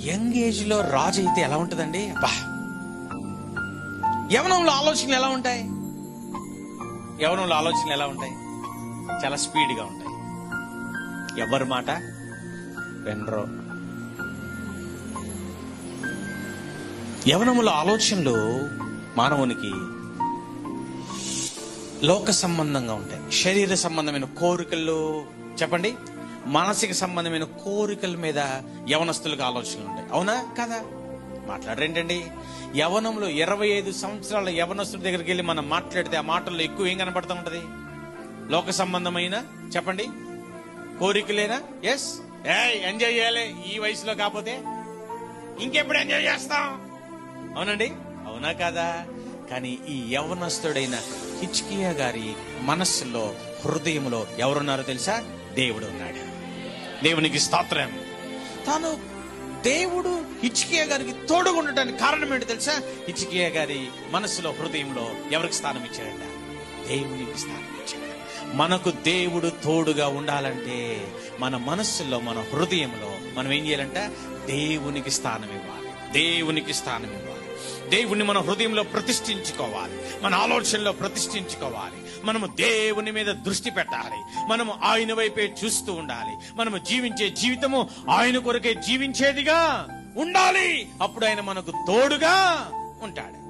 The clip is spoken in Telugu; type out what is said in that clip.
యంగ్ ఏజ్ లో రాజు అయితే ఎలా ఉంటుందండి? బా, యవనంలో ఆలోచనలు ఎలా ఉంటాయి? యవనంలో ఆలోచనలు ఎలా ఉంటాయి? చాలా స్పీడ్గా ఉంటాయి. ఎవరి మాట వినరో. యవనముల ఆలోచనలు మానవునికి లోక సంబంధంగా ఉంటాయి. శరీర సంబంధమైన కోరికలు, చెప్పండి, మానసిక సంబంధమైన కోరికల మీద యవనస్తులకు ఆలోచనలు ఉంటాయి. అవునా కదా? మాట్లాడరేంటండి? యవనంలో 25 సంవత్సరాల యవనస్తుడి దగ్గరికి వెళ్ళి మనం మాట్లాడితే ఆ మాటల్లో ఎక్కువ ఏం కనపడుతూ ఉంటది? లోక సంబంధమైన, చెప్పండి, కోరికలేనా? ఎస్, ఎంజాయ్ చేయాలి. ఈ వయసులో కాకపోతే ఇంకెప్పుడు ఎంజాయ్ చేస్తాం? అవునండి, అవునా కాదా? కానీ ఈ యవనస్తుడైన హిజ్కియా గారి మనస్సులో, హృదయంలో ఎవరున్నారో తెలుసా? దేవుడు ఉన్నాడు. దేవునికి స్తోత్రం. తాను దేవుడు హిజ్కియా గారికి తోడుగా ఉండటానికి కారణం ఏంటో తెలుసా? హిజ్కియా గారి మనస్సులో, హృదయంలో ఎవరికి స్థానం ఇచ్చాడంట? దేవునికి స్థానం ఇచ్చాడు. మనకు దేవుడు తోడుగా ఉండాలంటే మన మనస్సులో, మన హృదయంలో మనం ఏం చేయాలంట? దేవునికి స్థానం ఇవ్వాలి. దేవునికి స్థానం ఇవ్వాలి. దేవుణ్ణి మన హృదయంలో ప్రతిష్ఠించుకోవాలి. మన ఆలోచనలో ప్రతిష్ఠించుకోవాలి. మనము దేవుని మీద దృష్టి పెట్టాలి. మనము ఆయన వైపే చూస్తూ ఉండాలి. మనము జీవించే జీవితము ఆయన కొరకే జీవించేదిగా ఉండాలి. అప్పుడు ఆయన మనకు తోడుగా ఉంటాడు.